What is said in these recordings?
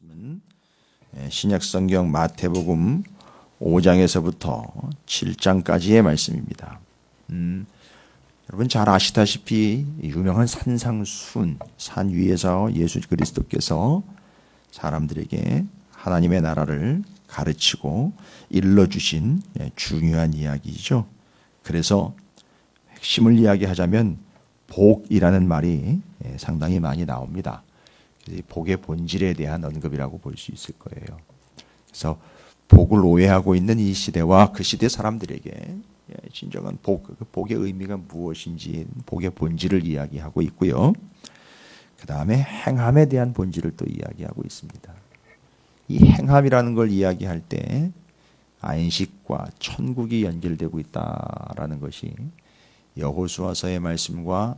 말씀은 신약성경 마태복음 5장에서부터 7장까지의 말씀입니다. 여러분 잘 아시다시피 유명한 산상수훈, 산 위에서 예수 그리스도께서 사람들에게 하나님의 나라를 가르치고 일러주신 중요한 이야기죠. 그래서 핵심을 이야기하자면 복이라는 말이 상당히 많이 나옵니다. 복의 본질에 대한 언급이라고 볼 수 있을 거예요. 그래서 복을 오해하고 있는 이 시대와 그 시대 사람들에게 진정한 복의 의미가 무엇인지 복의 본질을 이야기하고 있고요. 그 다음에 행함에 대한 본질을 또 이야기하고 있습니다. 이 행함이라는 걸 이야기할 때 안식과 천국이 연결되고 있다라는 것이 여호수아서의 말씀과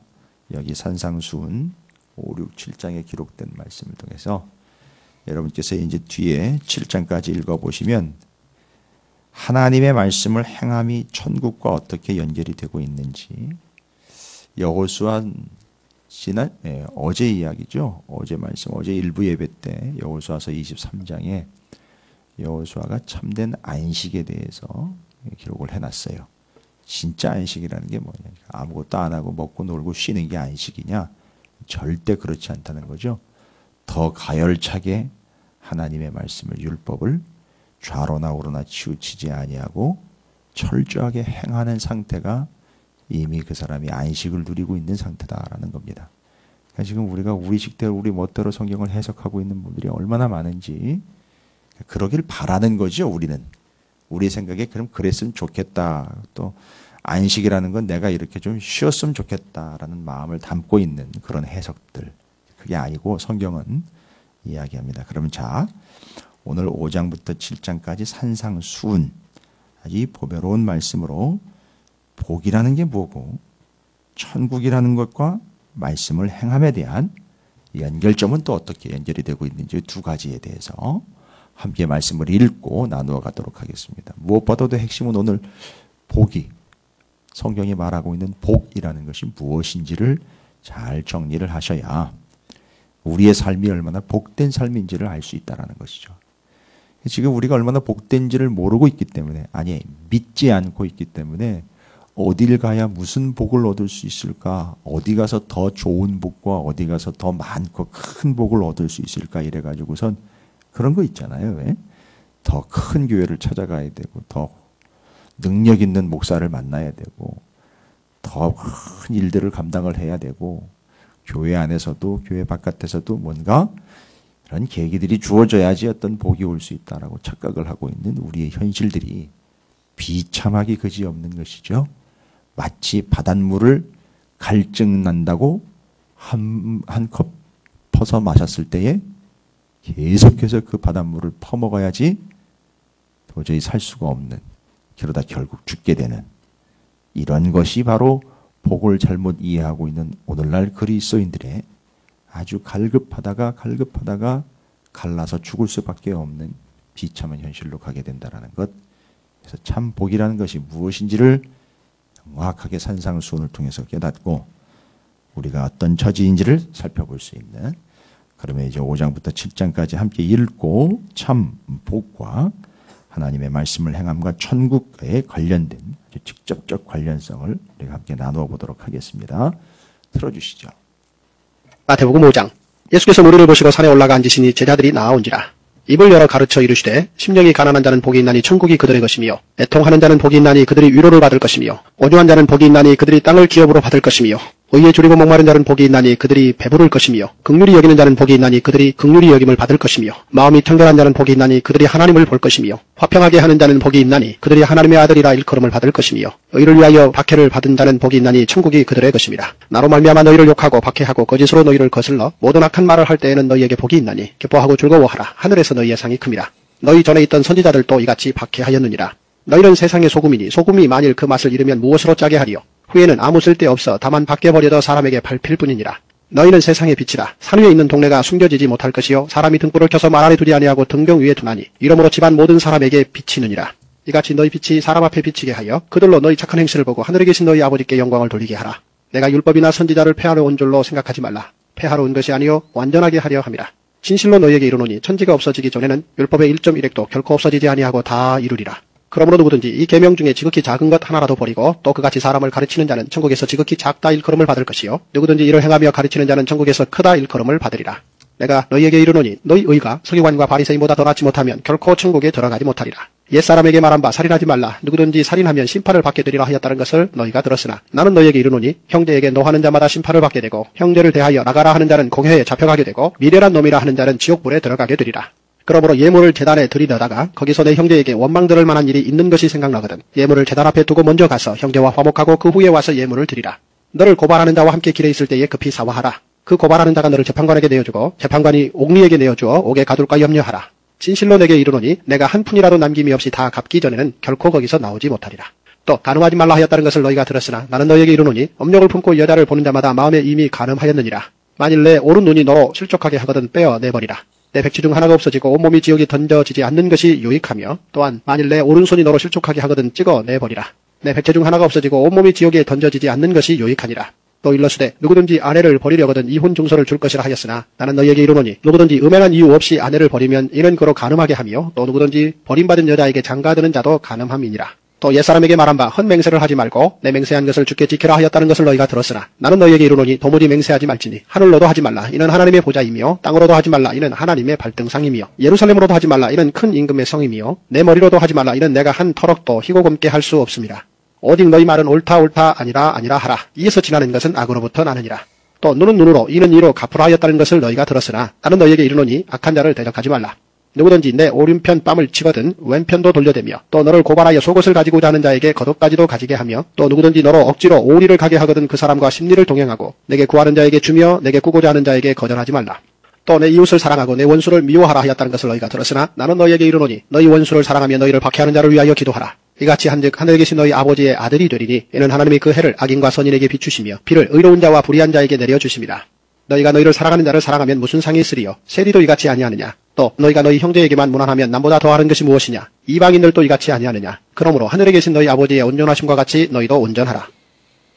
여기 산상수훈 5, 6, 7장에 기록된 말씀을 통해서 여러분께서 이제 뒤에 7장까지 읽어보시면 하나님의 말씀을 행함이 천국과 어떻게 연결이 되고 있는지 여호수아 지난 어제 이야기죠. 어제 말씀, 어제 일부 예배 때 여호수아서 23장에 여호수아가 참된 안식에 대해서 기록을 해놨어요. 진짜 안식이라는 게 뭐냐? 아무것도 안 하고 먹고 놀고 쉬는 게 안식이냐? 절대 그렇지 않다는 거죠. 더 가열차게 하나님의 말씀을 율법을 좌로나 우로나 치우치지 아니하고 철저하게 행하는 상태가 이미 그 사람이 안식을 누리고 있는 상태다라는 겁니다. 그러니까 지금 우리가 우리 식대로 우리 멋대로 성경을 해석하고 있는 분들이 얼마나 많은지 그러길 바라는 거죠. 우리는 우리 생각에 그럼 그랬으면 좋겠다. 또 안식이라는 건 내가 이렇게 좀 쉬었으면 좋겠다라는 마음을 담고 있는 그런 해석들. 그게 아니고 성경은 이야기합니다. 그러면 자, 오늘 5장부터 7장까지 산상수훈, 아주 보배로운 말씀으로 복이라는 게 뭐고 천국이라는 것과 말씀을 행함에 대한 연결점은 또 어떻게 연결이 되고 있는지 두 가지에 대해서 함께 말씀을 읽고 나누어 가도록 하겠습니다. 무엇보다도 핵심은 오늘 복이, 성경이 말하고 있는 복이라는 것이 무엇인지를 잘 정리를 하셔야 우리의 삶이 얼마나 복된 삶인지를 알 수 있다는 것이죠. 지금 우리가 얼마나 복된지를 모르고 있기 때문에, 아니 믿지 않고 있기 때문에 어딜 가야 무슨 복을 얻을 수 있을까, 어디 가서 더 좋은 복과 어디 가서 더 많고 큰 복을 얻을 수 있을까 이래가지고선 그런 거 있잖아요. 왜? 더 큰 교회를 찾아가야 되고 더 능력 있는 목사를 만나야 되고 더 큰 일들을 감당을 해야 되고 교회 안에서도 교회 바깥에서도 뭔가 이런 계기들이 주어져야지 어떤 복이 올 수 있다라고 착각을 하고 있는 우리의 현실들이 비참하기 그지없는 것이죠. 마치 바닷물을 갈증 난다고 한 컵 퍼서 마셨을 때에 계속해서 그 바닷물을 퍼먹어야지 도저히 살 수가 없는, 그러다 결국 죽게 되는 이런 것이 바로 복을 잘못 이해하고 있는 오늘날 그리스도인들의 아주 갈급하다가 갈라서 죽을 수밖에 없는 비참한 현실로 가게 된다는 것. 그래서 참 복이라는 것이 무엇인지를 정확하게 산상수훈을 통해서 깨닫고 우리가 어떤 처지인지를 살펴볼 수 있는, 그러면 이제 5장부터 7장까지 함께 읽고 참 복과 하나님의 말씀을 행함과 천국에 관련된 아주 직접적 관련성을 우리가 함께 나누어 보도록 하겠습니다. 틀어주시죠. 마태복음 5장. 예수께서 무리를 보시고 산에 올라가 앉으시니 제자들이 나아온지라. 입을 열어 가르쳐 이르시되 심령이 가난한 자는 복이 있나니 천국이 그들의 것이며, 애통하는 자는 복이 있나니 그들이 위로를 받을 것이며, 온유한 자는 복이 있나니 그들이 땅을 기업으로 받을 것이며, 의에 줄이고 목마른 자는 복이 있나니 그들이 배부를 것이며, 긍휼히 여기는 자는 복이 있나니 그들이 긍휼히 여김을 받을 것이며, 마음이 청결한 자는 복이 있나니 그들이 하나님을 볼 것이며, 화평하게 하는 자는 복이 있나니 그들이 하나님의 아들이라 일컬음을 받을 것이며, 의를 위하여 박해를 받은 자는 복이 있나니 천국이 그들의 것입니다. 나로 말미암아 너희를 욕하고 박해하고 거짓으로 너희를 거슬러 모든 악한 말을 할 때에는 너희에게 복이 있나니 기뻐하고 즐거워하라. 하늘에서 너희의 상이 큽니다. 너희 전에 있던 선지자들도 이같이 박해하였느니라. 너희는 세상의 소금이니 소금이 만일 그 맛을 잃으면 무엇으로 짜게 하리요? 후에는 아무 쓸데없어 다만 밖에 버려져 사람에게 밟힐 뿐이니라. 너희는 세상의 빛이라. 산 위에 있는 동네가 숨겨지지 못할 것이요, 사람이 등불을 켜서 말 아래 두지 아니하고 등경 위에 두나니 이러므로 집안 모든 사람에게 비치느니라. 이같이 너희 빛이 사람 앞에 비치게 하여 그들로 너희 착한 행실을 보고 하늘에 계신 너희 아버지께 영광을 돌리게 하라. 내가 율법이나 선지자를 폐하러 온 줄로 생각하지 말라. 폐하러 온 것이 아니요 완전하게 하려 함이라. 진실로 너희에게 이르노니 천지가 없어지기 전에는 율법의 1.1획도 결코 없어지지 아니하고 다 이루리라. 그러므로 누구든지 이 계명 중에 지극히 작은 것 하나라도 버리고 또 그같이 사람을 가르치는 자는 천국에서 지극히 작다 일컬음을 받을 것이요 누구든지 이를 행하며 가르치는 자는 천국에서 크다 일컬음을 받으리라. 내가 너희에게 이르노니 너희 의가 서기관과 바리새인보다 더 낫지 못하면 결코 천국에 들어가지 못하리라. 옛사람에게 말한 바 살인하지 말라. 누구든지 살인하면 심판을 받게 되리라 하였다는 것을 너희가 들었으나 나는 너희에게 이르노니 형제에게 노하는 자마다 심판을 받게 되고 형제를 대하여 나가라 하는 자는 공회에 잡혀가게 되고 미련한 놈이라 하는 자는 지옥불에 들어가게 되리라. 그러므로 예물을 제단에 들이려다가 거기서 내 형제에게 원망 들을 만한 일이 있는 것이 생각나거든 예물을 제단 앞에 두고 먼저 가서 형제와 화목하고 그 후에 와서 예물을 드리라. 너를 고발하는 자와 함께 길에 있을 때에 급히 사화하라. 그 고발하는 자가 너를 재판관에게 내어주고 재판관이 옥리에게 내어주어 옥에 가둘까 염려하라. 진실로 내게 이르노니 내가 한 푼이라도 남김이 없이 다 갚기 전에는 결코 거기서 나오지 못하리라. 또 간음하지 말라 하였다는 것을 너희가 들었으나 나는 너희에게 이르노니 엄력을 품고 여자를 보는 자마다 마음에 이미 간음하였느니라. 만일 내 오른 눈이 너로 실족하게 하거든 빼어내버리라. 내 백치 중 하나가 없어지고 온몸이 지옥에 던져지지 않는 것이 유익하며 또한 만일 내 오른손이 너로 실족하게 하거든 찍어내버리라. 내 백체 중 하나가 없어지고 온몸이 지옥에 던져지지 않는 것이 유익하니라. 또 일러스되 누구든지 아내를 버리려거든 이혼 증서를 줄 것이라 하였으나 나는 너희에게 이르노니 누구든지 음행한 이유 없이 아내를 버리면 이는 그로 간음하게 하며 또 누구든지 버림받은 여자에게 장가드는 자도 간음함이니라. 또 옛사람에게 말한 바 헛맹세를 하지 말고 내 맹세한 것을 주께 지키라 하였다는 것을 너희가 들었으나 나는 너희에게 이르노니 도무지 맹세하지 말지니 하늘로도 하지 말라 이는 하나님의 보좌이며 땅으로도 하지 말라 이는 하나님의 발등상이며 예루살렘으로도 하지 말라 이는 큰 임금의 성이며 내 머리로도 하지 말라 이는 내가 한 터럭도 희고 검게 할 수 없음이라. 오직 너희 말은 옳다 아니라 하라. 이에서 지나는 것은 악으로부터 나느니라. 또 눈은 눈으로 이는 이로 갚으라 하였다는 것을 너희가 들었으나 나는 너희에게 이르노니 악한 자를 대적하지 말라. 누구든지 내 오른편 뺨을 치거든 왼편도 돌려대며 또 너를 고발하여 속옷을 가지고자 하는 자에게 겉옷까지도 가지게 하며 또 누구든지 너로 억지로 오리를 가게 하거든 그 사람과 심리를 동행하고 내게 구하는 자에게 주며 내게 꾸고자 하는 자에게 거절하지 말라. 또 내 이웃을 사랑하고 내 원수를 미워하라 하였다는 것을 너희가 들었으나 나는 너희에게 이르노니 너희 원수를 사랑하며 너희를 박해하는 자를 위하여 기도하라. 이같이 한즉 하늘에 계신 너희 아버지의 아들이 되리니 이는 하나님이 그 해를 악인과 선인에게 비추시며 비를 의로운 자와 불의한 자에게 내려주심이라. 너희가 너희를 사랑하는 자를 사랑하면 무슨 상이 있으리요. 세리도 이같이 아니하느냐. 또 너희가 너희 형제에게만 무난하면 남보다 더하는 것이 무엇이냐. 이방인들도 이같이 아니하느냐. 그러므로 하늘에 계신 너희 아버지의 온전하심과 같이 너희도 온전하라.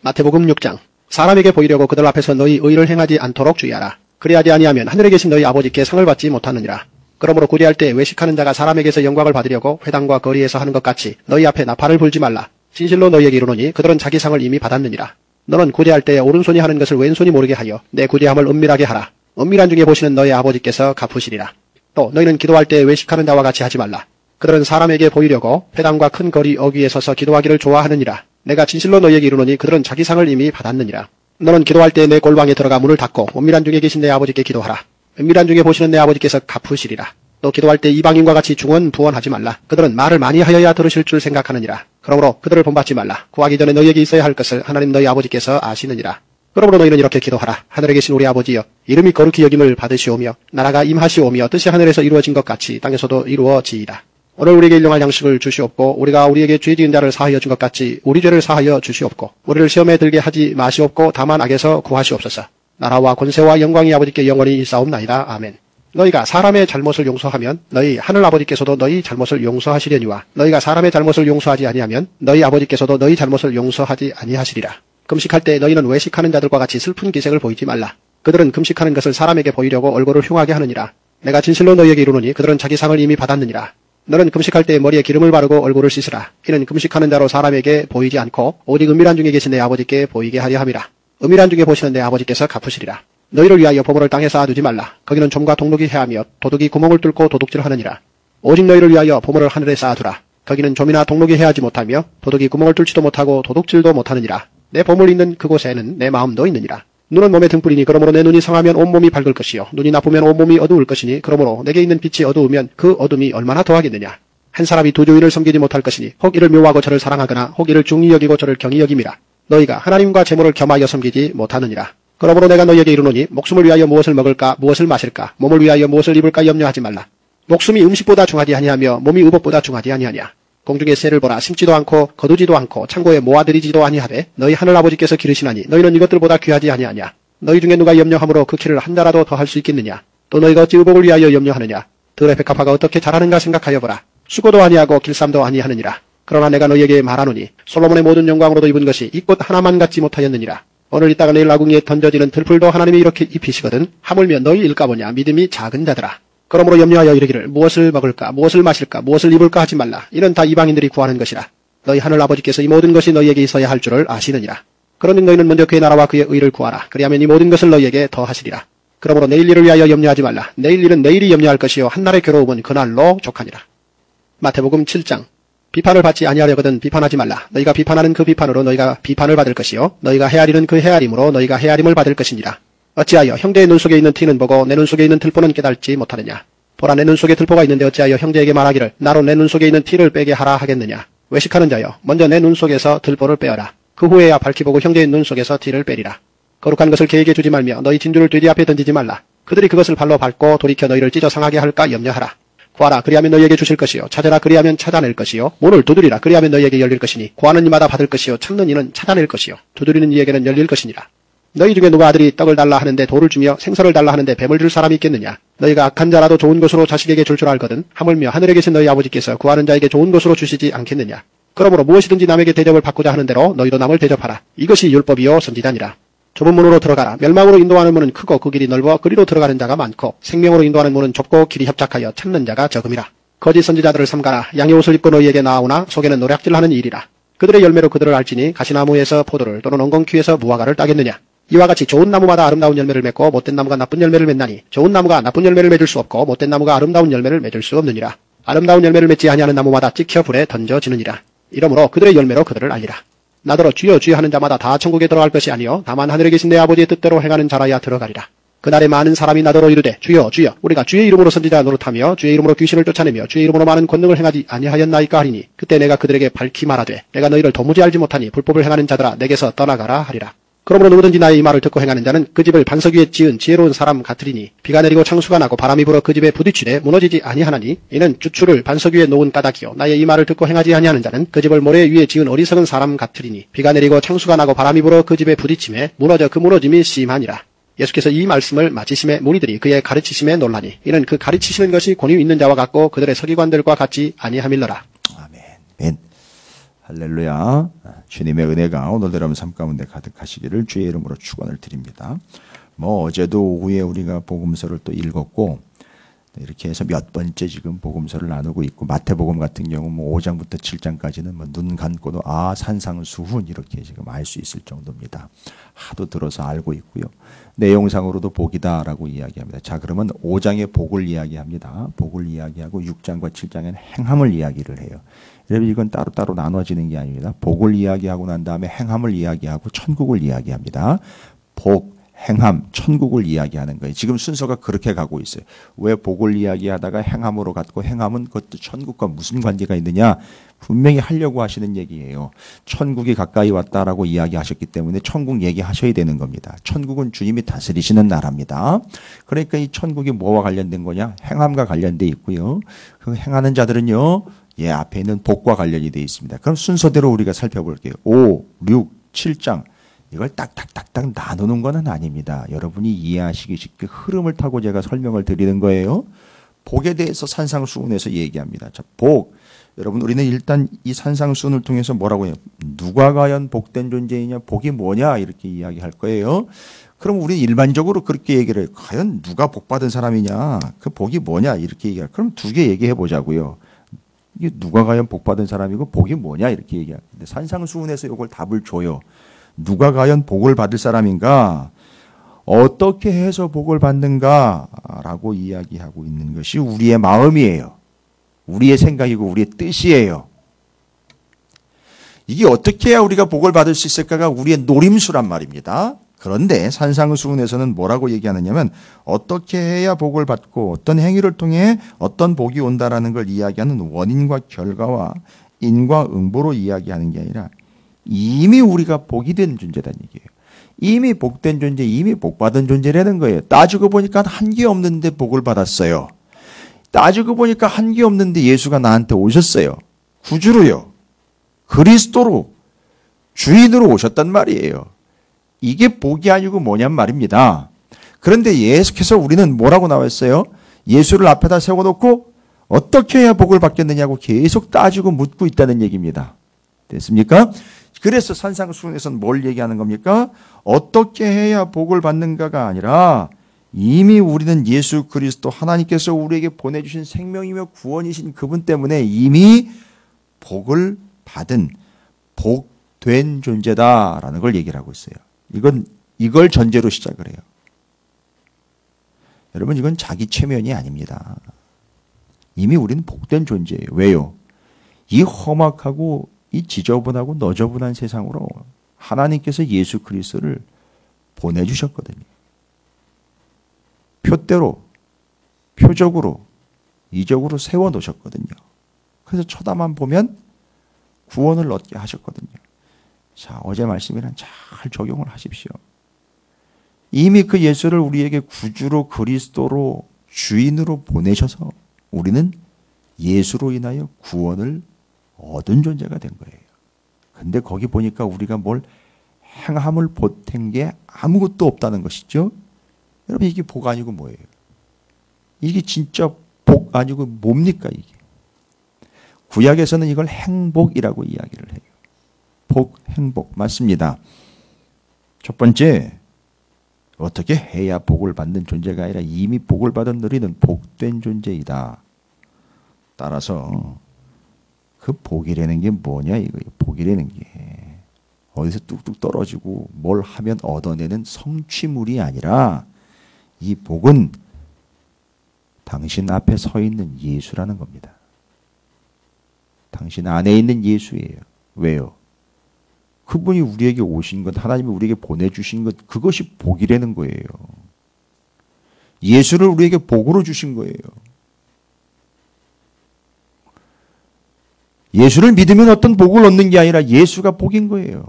마태복음 6장. 사람에게 보이려고 그들 앞에서 너희 의를 행하지 않도록 주의하라. 그리하지 아니하면 하늘에 계신 너희 아버지께 상을 받지 못하느니라. 그러므로 구제할 때 외식하는 자가 사람에게서 영광을 받으려고 회당과 거리에서 하는 것 같이 너희 앞에 나팔을 불지 말라. 진실로 너희에게 이르노니 그들은 자기 상을 이미 받았느니라. 너는 구제할 때에 오른손이 하는 것을 왼손이 모르게 하여 내 구제함을 은밀하게 하라. 은밀한 중에 보시는 너희 아버지께서 갚으시리라. 또 너희는 기도할 때에 외식하는 자와 같이 하지 말라. 그들은 사람에게 보이려고 회당과 큰 거리 어귀에 서서 기도하기를 좋아하느니라. 내가 진실로 너희에게 이르노니 그들은 자기 상을 이미 받았느니라. 너는 기도할 때에 내 골방에 들어가 문을 닫고 은밀한 중에 계신 내 아버지께 기도하라. 은밀한 중에 보시는 내 아버지께서 갚으시리라. 또 기도할 때 이방인과 같이 중언부언하지 말라. 그들은 말을 많이 하여야 들으실 줄 생각하느니라. 그러므로 그들을 본받지 말라. 구하기 전에 너희에게 있어야 할 것을 하나님 너희 아버지께서 아시느니라. 그러므로 너희는 이렇게 기도하라. 하늘에 계신 우리 아버지여, 이름이 거룩히 여김을 받으시오며 나라가 임하시오며 뜻이 하늘에서 이루어진 것 같이 땅에서도 이루어지이다. 오늘 우리에게 일용할 양식을 주시옵고 우리가 우리에게 죄 지은 자를 사하여 준 것 같이 우리 죄를 사하여 주시옵고 우리를 시험에 들게 하지 마시옵고 다만 악에서 구하시옵소서. 나라와 권세와 영광이 아버지께 영원히 있사옵나이다. 아멘. 너희가 사람의 잘못을 용서하면 너희 하늘 아버지께서도 너희 잘못을 용서하시려니와 너희가 사람의 잘못을 용서하지 아니하면 너희 아버지께서도 너희 잘못을 용서하지 아니하시리라. 금식할 때 너희는 외식하는 자들과 같이 슬픈 기색을 보이지 말라. 그들은 금식하는 것을 사람에게 보이려고 얼굴을 흉하게 하느니라. 내가 진실로 너희에게 이르노니 그들은 자기 상을 이미 받았느니라. 너는 금식할 때 머리에 기름을 바르고 얼굴을 씻으라. 이는 금식하는 자로 사람에게 보이지 않고 오직 은밀한 중에 계신 내 아버지께 보이게 하려 함이라. 은밀한 중에 보시는 내 아버지께서 갚으시리라. 너희를 위하여 보물을 땅에 쌓아두지 말라. 거기는 좀과 동록이 해하며 도둑이 구멍을 뚫고 도둑질하느니라. 오직 너희를 위하여 보물을 하늘에 쌓아두라. 거기는 좀이나 동록이 해하지 못하며 도둑이 구멍을 뚫지도 못하고 도둑질도 못하느니라. 내 보물 있는 그곳에는 내 마음도 있느니라. 눈은 몸의 등불이니 그러므로 내 눈이 상하면 온몸이 밝을 것이요 눈이 나쁘면 온몸이 어두울 것이니 그러므로 내게 있는 빛이 어두우면 그 어둠이 얼마나 더하겠느냐. 한 사람이 두 주인을 섬기지 못할 것이니 혹 이를 묘하고 저를 사랑하거나 혹 이를 중히 여기고 저를 경히 여김이라. 너희가 하나님과 재물을 겸하여 섬기지 못하느니라. 그러므로 내가 너희에게 이르노니 목숨을 위하여 무엇을 먹을까 무엇을 마실까 몸을 위하여 무엇을 입을까 염려하지 말라. 목숨이 음식보다 중하지 아니하며 몸이 의복보다 중하지 아니하냐. 공중의 새를 보라. 심지도 않고 거두지도 않고 창고에 모아들이지도 아니하되 너희 하늘 아버지께서 기르시나니 너희는 이것들보다 귀하지 아니하냐. 너희 중에 누가 염려함으로 그 키를 한 자라도 더 할 수 있겠느냐. 또 너희가 어찌 의복을 위하여 염려하느냐. 들의 백합화가 어떻게 자라는가 생각하여 보라. 수고도 아니하고 길쌈도 아니하느니라. 그러나 내가 너희에게 말하노니 솔로몬의 모든 영광으로도 입은 것이 이 꽃 하나만 갖지 못하였느니라. 오늘 있다가 내일 아궁이에 던져지는 들풀도 하나님이 이렇게 입히시거든 하물며 너희 일까보냐 믿음이 작은 자들아. 그러므로 염려하여 이르기를 무엇을 먹을까 무엇을 마실까 무엇을 입을까 하지 말라. 이는 다 이방인들이 구하는 것이라. 너희 하늘 아버지께서 이 모든 것이 너희에게 있어야 할 줄을 아시느니라. 그러니 너희는 먼저 그의 나라와 그의 의를 구하라. 그리하면 이 모든 것을 너희에게 더하시리라. 그러므로 내일 일을 위하여 염려하지 말라. 내일 일은 내일이 염려할 것이요 한날의 괴로움은 그날로 족하니라. 마태복음 7장. 비판을 받지 아니하려거든 비판하지 말라. 너희가 비판하는 그 비판으로 너희가 비판을 받을 것이요 너희가 헤아리는 그 헤아림으로 너희가 헤아림을 받을 것이니라. 어찌하여 형제의 눈 속에 있는 티는 보고 내 눈 속에 있는 들보는 깨달지 못하느냐. 보라 내 눈 속에 들보가 있는데 어찌하여 형제에게 말하기를 나로 내 눈 속에 있는 티를 빼게 하라 하겠느냐. 외식하는 자여 먼저 내 눈 속에서 들보를 빼어라. 그 후에야 밝히 보고 형제의 눈 속에서 티를 빼리라. 거룩한 것을 개에게 주지 말며 너희 진주를 돼지 앞에 던지지 말라. 그들이 그것을 발로 밟고 돌이켜 너희를 찢어 상하게 할까 염려하라. 구하라 그리하면 너희에게 주실 것이요 찾으라 그리하면 찾아낼 것이요 문을 두드리라 그리하면 너희에게 열릴 것이니 구하는 이마다 받을 것이요 찾는 이는 찾아낼 것이요 두드리는 이에게는 열릴 것이니라. 너희 중에 누가 아들이 떡을 달라 하는데 돌을 주며 생선을 달라 하는데 뱀을 줄 사람이 있겠느냐. 너희가 악한 자라도 좋은 것으로 자식에게 줄 줄 알거든 하물며 하늘에 계신 너희 아버지께서 구하는 자에게 좋은 것으로 주시지 않겠느냐. 그러므로 무엇이든지 남에게 대접을 받고자 하는 대로 너희도 남을 대접하라. 이것이 율법이요 선지자니라. 좁은 문으로 들어가라. 멸망으로 인도하는 문은 크고 그 길이 넓어 그리로 들어가는 자가 많고 생명으로 인도하는 문은 좁고 길이 협착하여 찾는 자가 적음이라. 거짓 선지자들을 삼가라. 양의 옷을 입고 너희에게 나아오나 속에는 노략질하는 일이라. 그들의 열매로 그들을 알지니 가시나무에서 포도를 또는 엉겅퀴에서 무화과를 따겠느냐. 이와 같이 좋은 나무마다 아름다운 열매를 맺고 못된 나무가 나쁜 열매를 맺나니 좋은 나무가 나쁜 열매를 맺을 수 없고 못된 나무가 아름다운 열매를 맺을 수 없느니라. 아름다운 열매를 맺지 아니하는 나무마다 찍혀 불에 던져지느니라. 이러므로 그들의 열매로 그들을 알리라. 나더러 주여 주여 하는 자마다 다 천국에 들어갈 것이 아니요 다만 하늘에 계신 내 아버지의 뜻대로 행하는 자라야 들어가리라. 그날에 많은 사람이 나더러 이르되 주여 주여 우리가 주의 이름으로 선지자 노릇하며 주의 이름으로 귀신을 쫓아내며 주의 이름으로 많은 권능을 행하지 아니하였나이까 하리니 그때 내가 그들에게 밝히 말하되 내가 너희를 도무지 알지 못하니 불법을 행하는 자들아 내게서 떠나가라 하리라. 그러므로 누구든지 나의 이 말을 듣고 행하는 자는 그 집을 반석 위에 지은 지혜로운 사람 같으리니 비가 내리고 창수가 나고 바람이 불어 그 집에 부딪히되 무너지지 아니하나니 이는 주추를 반석 위에 놓은 까닭이요 나의 이 말을 듣고 행하지 아니하는 자는 그 집을 모래 위에 지은 어리석은 사람 같으리니 비가 내리고 창수가 나고 바람이 불어 그 집에 부딪힘에 무너져 그 무너짐이 심하니라. 예수께서 이 말씀을 마치심에 무리들이 그의 가르치심에 놀라니 이는 그 가르치시는 것이 권위 있는 자와 같고 그들의 서기관들과 같지 아니함일러라. 아멘. 할렐루야. 주님의 은혜가 오늘도 여러분 삶 가운데 가득하시기를 주의 이름으로 축원을 드립니다. 어제도 오후에 우리가 복음서를 또 읽었고 이렇게 해서 몇 번째 지금 복음서를 나누고 있고 마태복음 같은 경우 5장부터 7장까지는 눈 감고도 산상수훈 이렇게 지금 알 수 있을 정도입니다. 하도 들어서 알고 있고요. 내용상으로도 복이다라고 이야기합니다. 자, 그러면 5장의 복을 이야기합니다. 복을 이야기하고 6장과 7장에는 행함을 이야기를 해요. 여러분 이건 따로따로 나눠지는 게 아닙니다. 복을 이야기하고 난 다음에 행함을 이야기하고 천국을 이야기합니다. 복, 행함, 천국을 이야기하는 거예요. 지금 순서가 그렇게 가고 있어요. 왜 복을 이야기하다가 행함으로 갔고 행함은 그것도 천국과 무슨 관계가 있느냐? 분명히 하려고 하시는 얘기예요. 천국이 가까이 왔다라고 이야기하셨기 때문에 천국 얘기하셔야 되는 겁니다. 천국은 주님이 다스리시는 나라입니다. 그러니까 이 천국이 뭐와 관련된 거냐? 행함과 관련돼 있고요. 그 행하는 자들은요. 앞에 있는 복과 관련이 되어 있습니다. 그럼 순서대로 우리가 살펴볼게요. 5, 6, 7장. 이걸 딱딱딱딱 나누는 건 아닙니다. 여러분이 이해하시기 쉽게 흐름을 타고 제가 설명을 드리는 거예요. 복에 대해서 산상수훈에서 얘기합니다. 자, 복. 여러분 우리는 일단 이 산상수훈을 통해서 뭐라고 해요? 누가 과연 복된 존재이냐? 복이 뭐냐? 이렇게 이야기할 거예요. 그럼 우리 일반적으로 그렇게 얘기를 해요. 과연 누가 복받은 사람이냐? 그 복이 뭐냐? 이렇게 얘기해요. 그럼 두 개 얘기해 보자고요. 이게 누가 과연 복받은 사람이고 복이 뭐냐? 이렇게 얘기하는데 산상수훈에서 이걸 답을 줘요. 누가 과연 복을 받을 사람인가? 어떻게 해서 복을 받는가? 라고 이야기하고 있는 것이 우리의 마음이에요. 우리의 생각이고 우리의 뜻이에요. 이게 어떻게 해야 우리가 복을 받을 수 있을까가 우리의 노림수란 말입니다. 그런데 산상수훈에서는 뭐라고 얘기하느냐면 어떻게 해야 복을 받고 어떤 행위를 통해 어떤 복이 온다라는 걸 이야기하는 원인과 결과와 인과응보로 이야기하는 게 아니라 이미 우리가 복이 된 존재라는 얘기예요. 이미 복된 존재, 이미 복받은 존재라는 거예요. 따지고 보니까 한계 없는데 복을 받았어요. 따지고 보니까 한계 없는데 예수가 나한테 오셨어요. 구주로요. 그리스도로 주인으로 오셨단 말이에요. 이게 복이 아니고 뭐냔 말입니다. 그런데 예수께서 우리는 뭐라고 나왔어요? 예수를 앞에다 세워놓고 어떻게 해야 복을 받겠느냐고 계속 따지고 묻고 있다는 얘기입니다. 됐습니까? 그래서 산상수훈에서는 뭘 얘기하는 겁니까? 어떻게 해야 복을 받는가가 아니라 이미 우리는 예수 그리스도 하나님께서 우리에게 보내주신 생명이며 구원이신 그분 때문에 이미 복을 받은 복된 존재다라는 걸 얘기를 하고 있어요. 이걸 전제로 시작을 해요. 여러분, 이건 자기 체면이 아닙니다. 이미 우리는 복된 존재예요. 왜요? 이 험악하고 이 지저분하고 너저분한 세상으로 하나님께서 예수 그리스도를 보내주셨거든요. 표대로, 표적으로, 이적으로 세워놓으셨거든요. 그래서 쳐다만 보면 구원을 얻게 하셨거든요. 자, 어제 말씀이랑 잘 적용을 하십시오. 이미 그 예수를 우리에게 구주로 그리스도로 주인으로 보내셔서 우리는 예수로 인하여 구원을 얻은 존재가 된 거예요. 근데 거기 보니까 우리가 뭘 행함을 보탠 게 아무것도 없다는 것이죠. 여러분, 이게 복 아니고 뭐예요? 이게 진짜 복 아니고 뭡니까 이게? 구약에서는 이걸 행복이라고 이야기를 해요. 복, 행복 맞습니다. 첫 번째, 어떻게 해야 복을 받는 존재가 아니라 이미 복을 받은 너희는 복된 존재이다. 따라서 그 복이라는 게 뭐냐 이거예요. 복이라는 게 어디서 뚝뚝 떨어지고 뭘 하면 얻어내는 성취물이 아니라 이 복은 당신 앞에 서 있는 예수라는 겁니다. 당신 안에 있는 예수예요. 왜요? 그분이 우리에게 오신 것, 하나님이 우리에게 보내주신 것, 그것이 복이라는 거예요. 예수를 우리에게 복으로 주신 거예요. 예수를 믿으면 어떤 복을 얻는 게 아니라 예수가 복인 거예요.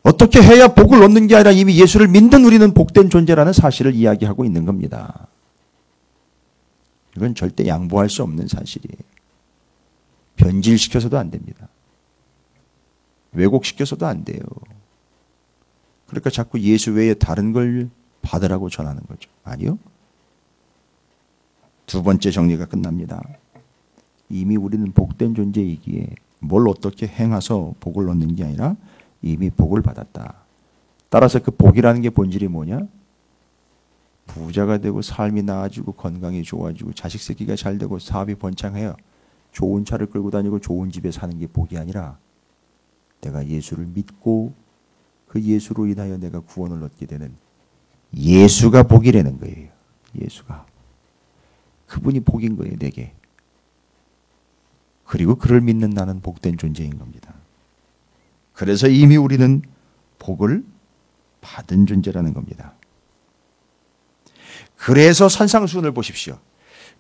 어떻게 해야 복을 얻는 게 아니라 이미 예수를 믿는 우리는 복된 존재라는 사실을 이야기하고 있는 겁니다. 이건 절대 양보할 수 없는 사실이에요. 변질시켜서도 안 됩니다. 왜곡시켜서도 안 돼요. 그러니까 자꾸 예수 외에 다른 걸 받으라고 전하는 거죠. 아니요. 두 번째 정리가 끝납니다. 이미 우리는 복된 존재이기에 뭘 어떻게 행해서 복을 얻는 게 아니라 이미 복을 받았다. 따라서 그 복이라는 게 본질이 뭐냐? 부자가 되고 삶이 나아지고 건강이 좋아지고 자식 새끼가 잘 되고 사업이 번창해요. 좋은 차를 끌고 다니고 좋은 집에 사는 게 복이 아니라 내가 예수를 믿고 그 예수로 인하여 내가 구원을 얻게 되는 예수가 복이라는 거예요. 예수가. 그분이 복인 거예요, 내게. 그리고 그를 믿는 나는 복된 존재인 겁니다. 그래서 이미 우리는 복을 받은 존재라는 겁니다. 그래서 산상수훈을 보십시오.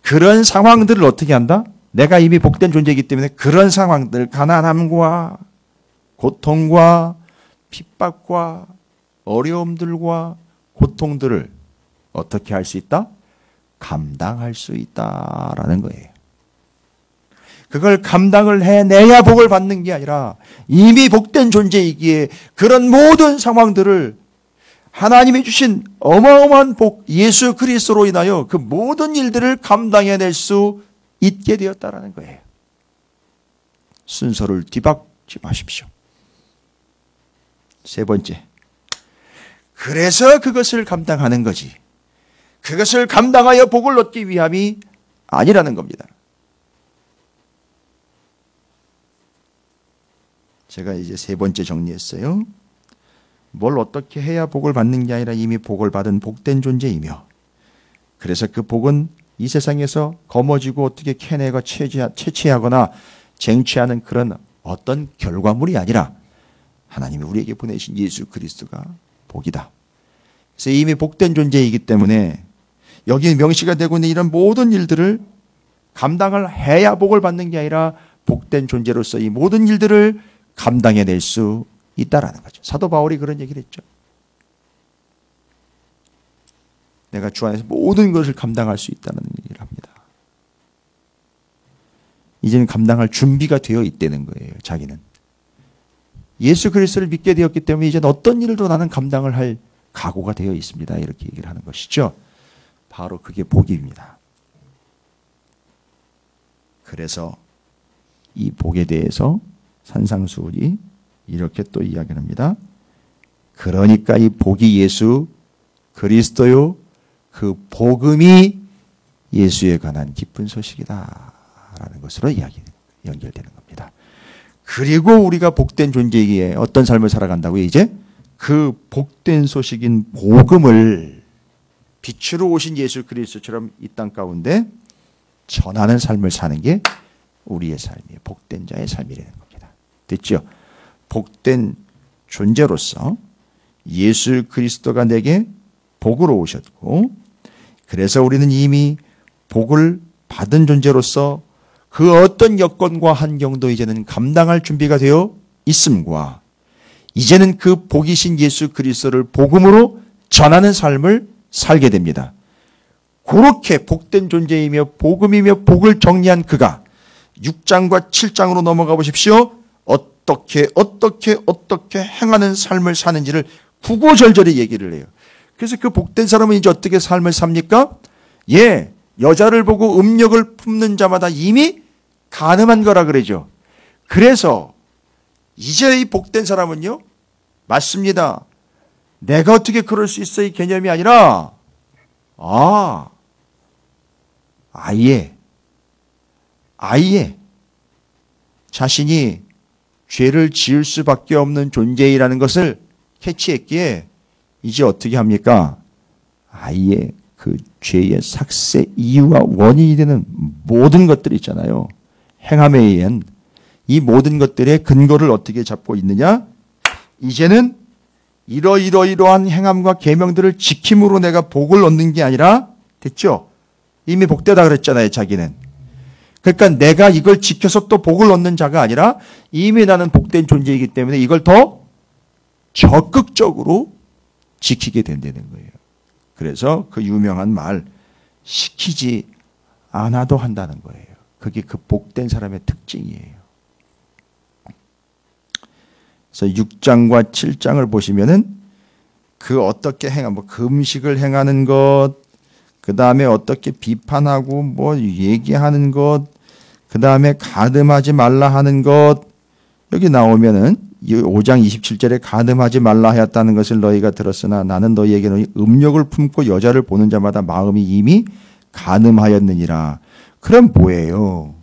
그런 상황들을 어떻게 한다? 내가 이미 복된 존재이기 때문에 그런 상황들, 가난함과 고통과 핍박과 어려움들과 고통들을 어떻게 할 수 있다? 감당할 수 있다라는 거예요. 그걸 감당을 해내야 복을 받는 게 아니라 이미 복된 존재이기에 그런 모든 상황들을 하나님이 주신 어마어마한 복, 예수 그리스도로 인하여 그 모든 일들을 감당해낼 수 있게 되었다라는 거예요. 순서를 뒤바꾸지 마십시오. 세 번째, 그래서 그것을 감당하는 거지. 그것을 감당하여 복을 얻기 위함이 아니라는 겁니다. 제가 이제 세 번째 정리했어요. 뭘 어떻게 해야 복을 받는 게 아니라 이미 복을 받은 복된 존재이며, 그래서 그 복은 이 세상에서 거머쥐고 어떻게 캐내고 채취하거나 쟁취하는 그런 어떤 결과물이 아니라 하나님이 우리에게 보내신 예수 그리스도가 복이다. 그래서 이미 복된 존재이기 때문에 여기 명시가 되고 있는 이런 모든 일들을 감당을 해야 복을 받는 게 아니라 복된 존재로서 이 모든 일들을 감당해낼 수 있다라는 거죠. 사도 바울이 그런 얘기를 했죠. 내가 주 안에서 모든 것을 감당할 수 있다는 얘기를 합니다. 이제는 감당할 준비가 되어 있다는 거예요. 자기는. 예수 그리스도를 믿게 되었기 때문에 이제는 어떤 일도 나는 감당을 할 각오가 되어 있습니다. 이렇게 얘기를 하는 것이죠. 바로 그게 복입니다. 그래서 이 복에 대해서 산상수훈이 이렇게 또 이야기합니다. 그러니까 이 복이 예수 그리스도요 그 복음이 예수에 관한 기쁜 소식이다라는 것으로 연결되는 겁니다. 그리고 우리가 복된 존재이기에 어떤 삶을 살아간다고요? 이제 그 복된 소식인 복음을 빛으로 오신 예수 그리스도처럼 이 땅 가운데 전하는 삶을 사는 게 우리의 삶이에요. 복된 자의 삶이라는 겁니다. 됐죠? 복된 존재로서 예수 그리스도가 내게 복으로 오셨고 그래서 우리는 이미 복을 받은 존재로서 그 어떤 여건과 환경도 이제는 감당할 준비가 되어 있음과 이제는 그 복이신 예수 그리스도를 복음으로 전하는 삶을 살게 됩니다. 그렇게 복된 존재이며 복음이며 복을 정리한 그가 6장과 7장으로 넘어가 보십시오. 어떻게 행하는 삶을 사는지를 구구절절히 얘기를 해요. 그래서 그 복된 사람은 이제 어떻게 삶을 삽니까? 예, 여자를 보고 음욕을 품는 자마다 이미 간음한 거라 그러죠. 그래서 이제 이 복된 사람은요, 맞습니다. 내가 어떻게 그럴 수 있어 이 개념이 아니라 아예 자신이 죄를 지을 수밖에 없는 존재이라는 것을 캐치했기에 이제 어떻게 합니까? 아예 그 죄의 삭세 이유와 원인이 되는 모든 것들이 있잖아요. 행함에 의한 이 모든 것들의 근거를 어떻게 잡고 있느냐? 이제는 이러이러한 행함과 계명들을 지킴으로 내가 복을 얻는 게 아니라 됐죠? 이미 복되다 그랬잖아요, 자기는. 그러니까 내가 이걸 지켜서 또 복을 얻는 자가 아니라 이미 나는 복된 존재이기 때문에 이걸 더 적극적으로 지키게 된다는 거예요. 그래서 그 유명한 말, 시키지 않아도 한다는 거예요. 그게 그 복된 사람의 특징이에요. 그래서 6장과 7장을 보시면은 그 어떻게 금식을 행하는 것, 그 다음에 어떻게 비판하고 얘기하는 것, 그 다음에 가늠하지 말라 하는 것, 여기 나오면은 5장 27절에 가늠하지 말라 하였다는 것을 너희가 들었으나 나는 너희에게는 음욕을 품고 여자를 보는 자마다 마음이 이미 가늠하였느니라. 그럼 뭐예요?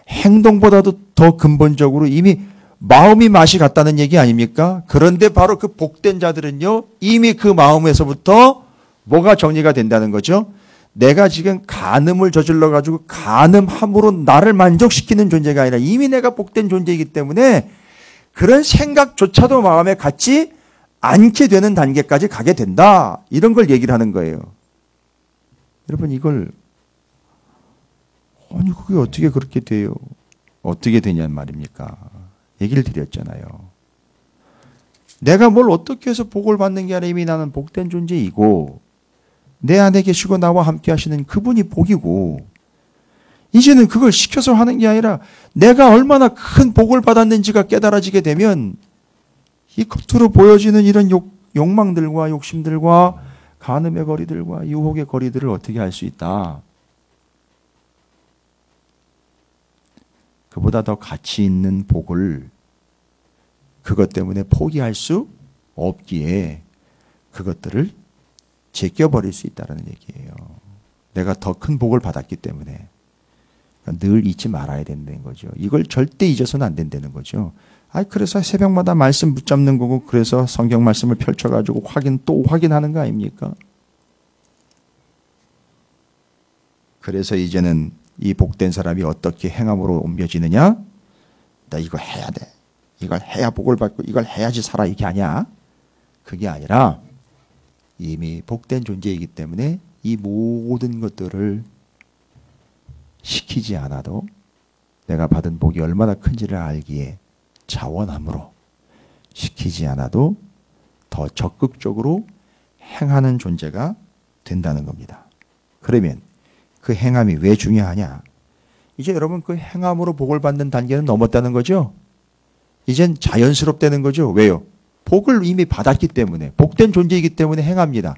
행동보다도 더 근본적으로 이미 마음이 맛이 갔다는 얘기 아닙니까? 그런데 바로 그 복된 자들은요, 이미 그 마음에서부터 뭐가 정리가 된다는 거죠? 내가 지금 간음을 저질러가지고 간음함으로 나를 만족시키는 존재가 아니라 이미 내가 복된 존재이기 때문에 그런 생각조차도 마음에 갖지 않게 되는 단계까지 가게 된다. 이런 걸 얘기를 하는 거예요. 여러분 그게 어떻게 그렇게 돼요? 어떻게 되냔 말입니까? 얘기를 드렸잖아요. 내가 뭘 어떻게 해서 복을 받는 게 아니라 이미 나는 복된 존재이고 내 안에 계시고 나와 함께 하시는 그분이 복이고 이제는 그걸 시켜서 하는 게 아니라 내가 얼마나 큰 복을 받았는지가 깨달아지게 되면 이 겉으로 보여지는 이런 욕망들과 욕심들과 간음의 거리들과 유혹의 거리들을 어떻게 할 수 있다. 그보다 더 가치 있는 복을 그것 때문에 포기할 수 없기에 그것들을 제껴버릴 수 있다는 얘기예요. 내가 더 큰 복을 받았기 때문에. 그러니까 늘 잊지 말아야 된다는 거죠. 이걸 절대 잊어서는 안 된다는 거죠. 그래서 새벽마다 말씀 붙잡는 거고 그래서 성경 말씀을 펼쳐가지고 확인하는 거 아닙니까? 그래서 이제는 이 복된 사람이 어떻게 행함으로 옮겨지느냐? 나 이거 해야 돼. 이걸 해야 복을 받고 이걸 해야지 살아. 이게 아니야. 그게 아니라 이미 복된 존재이기 때문에 이 모든 것들을 시키지 않아도 내가 받은 복이 얼마나 큰지를 알기에 자원함으로 시키지 않아도 더 적극적으로 행하는 존재가 된다는 겁니다. 그러면 그 행함이 왜 중요하냐? 이제 여러분 그 행함으로 복을 받는 단계는 넘었다는 거죠? 이젠 자연스럽다는 거죠? 왜요? 복을 이미 받았기 때문에 복된 존재이기 때문에 행합니다.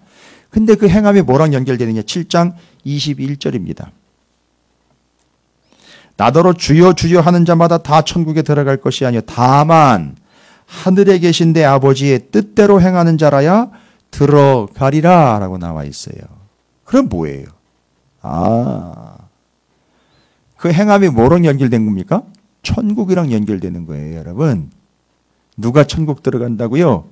근데 그 행함이 뭐랑 연결되느냐? 7장 21절입니다. 나더러 주여 주여 하는 자마다 다 천국에 들어갈 것이 아니요 다만 하늘에 계신 내 아버지의 뜻대로 행하는 자라야 들어가리라 라고 나와 있어요. 그럼 뭐예요? 그 행함이 뭐랑 연결된 겁니까? 천국이랑 연결되는 거예요, 여러분. 누가 천국 들어간다고요?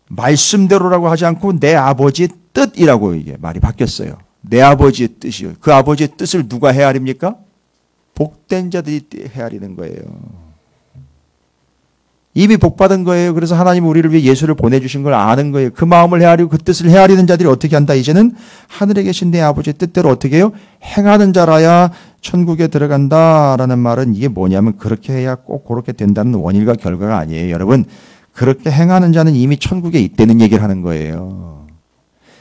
말씀대로라고 하지 않고 내 아버지의 뜻이라고 이게 말이 바뀌었어요. 내 아버지의 뜻이요. 그 아버지의 뜻을 누가 헤아립니까? 복된 자들이 헤아리는 거예요. 이미 복받은 거예요. 그래서 하나님 우리를 위해 예수를 보내주신 걸 아는 거예요. 그 마음을 헤아리고 그 뜻을 헤아리는 자들이 어떻게 한다? 이제는 하늘에 계신 내 아버지의 뜻대로 어떻게 해요? 행하는 자라야 천국에 들어간다라는 말은 이게 뭐냐면 그렇게 해야 꼭 그렇게 된다는 원인과 결과가 아니에요. 여러분, 그렇게 행하는 자는 이미 천국에 있다는 얘기를 하는 거예요.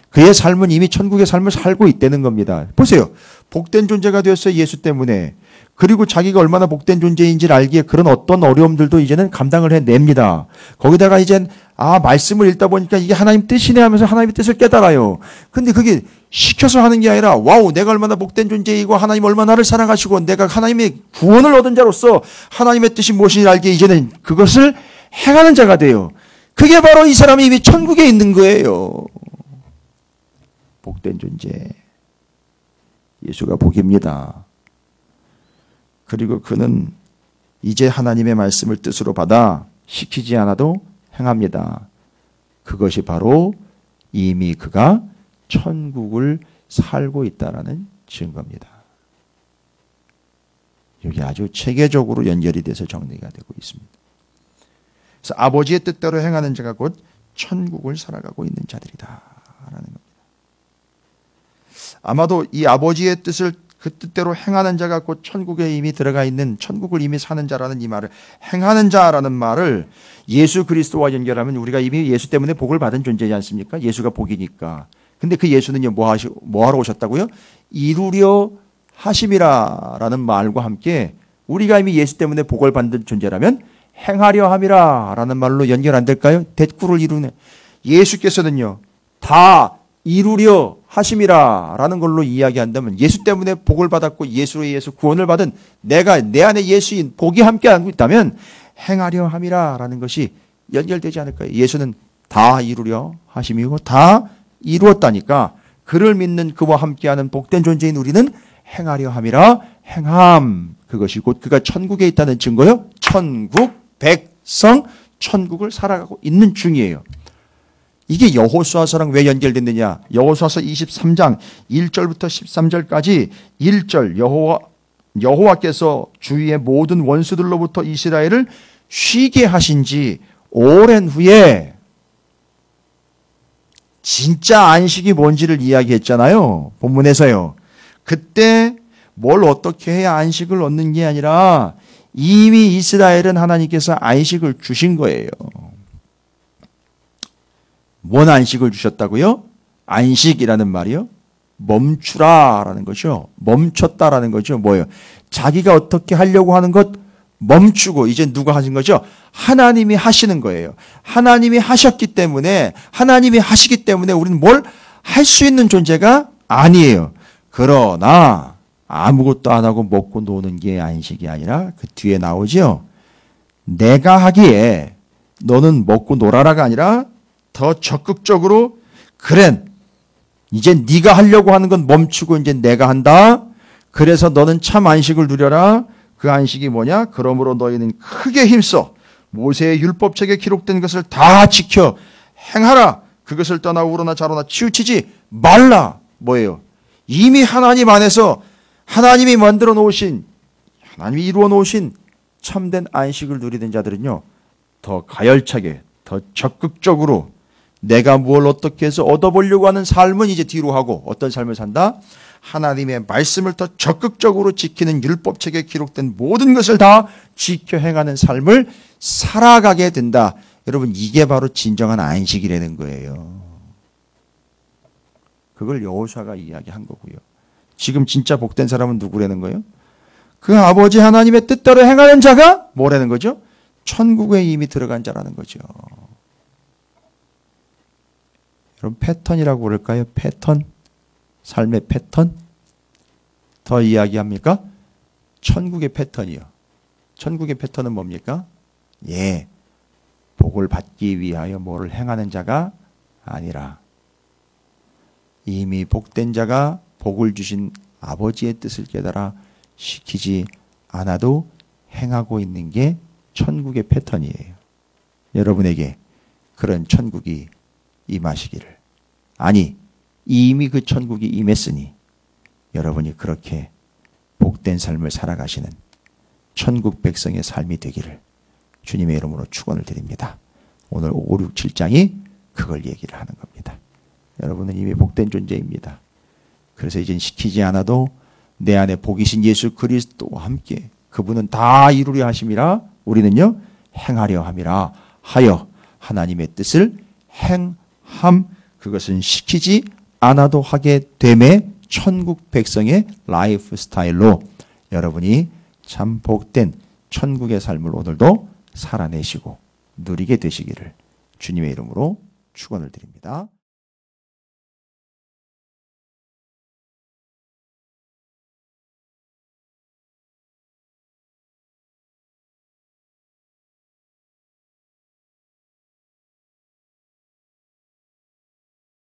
그의 삶은 이미 천국의 삶을 살고 있다는 겁니다. 보세요. 복된 존재가 되었어요. 예수 때문에. 그리고 자기가 얼마나 복된 존재인지를 알기에 그런 어떤 어려움들도 이제는 감당을 해냅니다. 거기다가 이젠 말씀을 읽다 보니까 이게 하나님 뜻이네 하면서 하나님의 뜻을 깨달아요. 근데 그게 시켜서 하는 게 아니라 와우 내가 얼마나 복된 존재이고 하나님 얼마나 나를 사랑하시고 내가 하나님의 구원을 얻은 자로서 하나님의 뜻이 무엇인지 알기에 이제는 그것을 행하는 자가 돼요. 그게 바로 이 사람이 이미 천국에 있는 거예요. 복된 존재. 예수가 복입니다. 그리고 그는 이제 하나님의 말씀을 뜻으로 받아 시키지 않아도 행합니다. 그것이 바로 이미 그가 천국을 살고 있다는 증거입니다. 여기 아주 체계적으로 연결이 돼서 정리가 되고 있습니다. 그래서 아버지의 뜻대로 행하는 자가 곧 천국을 살아가고 있는 자들이다 라는 겁니다. 아마도 이 아버지의 뜻을 그 뜻대로 행하는 자가 곧 천국에 이미 들어가 있는 천국을 이미 사는 자라는 이 말을 행하는 자라는 말을 예수 그리스도와 연결하면 우리가 이미 예수 때문에 복을 받은 존재지 않습니까? 예수가 복이니까. 근데 그 예수는요 뭐 하러 오셨다고요? 이루려 하심이라라는 말과 함께 우리가 이미 예수 때문에 복을 받은 존재라면 행하려 함이라라는 말로 연결 안 될까요? 대꾸를 이루는 예수께서는요 다 이루려 하심이라라는 걸로 이야기한다면 예수 때문에 복을 받았고 예수로 인해서 구원을 받은 내가 내 안에 예수인 복이 함께하고 있다면 행하려 함이라라는 것이 연결되지 않을까요? 예수는 다 이루려 하심이고 다 이루었다니까 그를 믿는 그와 함께하는 복된 존재인 우리는 행하려 함이라 행함 그것이 곧 그가 천국에 있다는 증거요. 천국 백성 천국을 살아가고 있는 중이에요. 이게 여호수아서랑 왜 연결됐느냐? 여호수아서 23장 1절부터 13절까지 1절 여호와께서 주위의 모든 원수들로부터 이스라엘을 쉬게 하신 지 오랜 후에 진짜 안식이 뭔지를 이야기했잖아요. 본문에서요. 그때 뭘 어떻게 해야 안식을 얻는 게 아니라 이미 이스라엘은 하나님께서 안식을 주신 거예요. 뭔 안식을 주셨다고요? 안식이라는 말이요. 멈추라라는 거죠. 멈췄다라는 거죠. 뭐예요? 자기가 어떻게 하려고 하는 것 멈추고 이제 누가 하신 거죠? 하나님이 하시는 거예요. 하나님이 하셨기 때문에 하나님이 하시기 때문에 우리는 뭘 할 수 있는 존재가 아니에요. 그러나 아무것도 안 하고 먹고 노는 게 안식이 아니라 그 뒤에 나오죠. 내가 하기에 너는 먹고 놀아라가 아니라 더 적극적으로 그래 이제 네가 하려고 하는 건 멈추고 이제 내가 한다. 그래서 너는 참 안식을 누려라. 그 안식이 뭐냐? 그러므로 너희는 크게 힘써 모세의 율법책에 기록된 것을 다 지켜 행하라. 그것을 떠나 우로나 좌로나 치우치지 말라. 뭐예요? 이미 하나님 안에서 하나님이 만들어 놓으신 하나님이 이루어 놓으신 참된 안식을 누리는 자들은요. 더 가열차게 더 적극적으로 내가 뭘 어떻게 해서 얻어보려고 하는 삶은 이제 뒤로 하고 어떤 삶을 산다? 하나님의 말씀을 더 적극적으로 지키는 율법책에 기록된 모든 것을 다 지켜 행하는 삶을 살아가게 된다. 여러분 이게 바로 진정한 안식이라는 거예요. 그걸 여호수아가 이야기한 거고요. 지금 진짜 복된 사람은 누구라는 거예요? 그 아버지 하나님의 뜻대로 행하는 자가 뭐라는 거죠? 천국에 이미 들어간 자라는 거죠. 여러분 패턴이라고 그럴까요? 패턴? 삶의 패턴? 더 이야기합니까? 천국의 패턴이요. 천국의 패턴은 뭡니까? 예, 복을 받기 위하여 뭐를 행하는 자가 아니라 이미 복된 자가 복을 주신 아버지의 뜻을 깨달아 시키지 않아도 행하고 있는 게 천국의 패턴이에요. 여러분에게 그런 천국이 임하시기를. 아니, 이미 그 천국이 임했으니 여러분이 그렇게 복된 삶을 살아가시는 천국 백성의 삶이 되기를 주님의 이름으로 축원을 드립니다. 오늘 5, 6, 7장이 그걸 얘기를 하는 겁니다. 여러분은 이미 복된 존재입니다. 그래서 이젠 시키지 않아도 내 안에 복이신 예수 그리스도와 함께 그분은 다 이루려 하심이라 우리는요 행하려 함이라 하여 하나님의 뜻을 행함, 그것은 시키지 않아도 하게 됨에 천국 백성의 라이프 스타일로 여러분이 참 복된 천국의 삶을 오늘도 살아내시고 누리게 되시기를 주님의 이름으로 축원을 드립니다.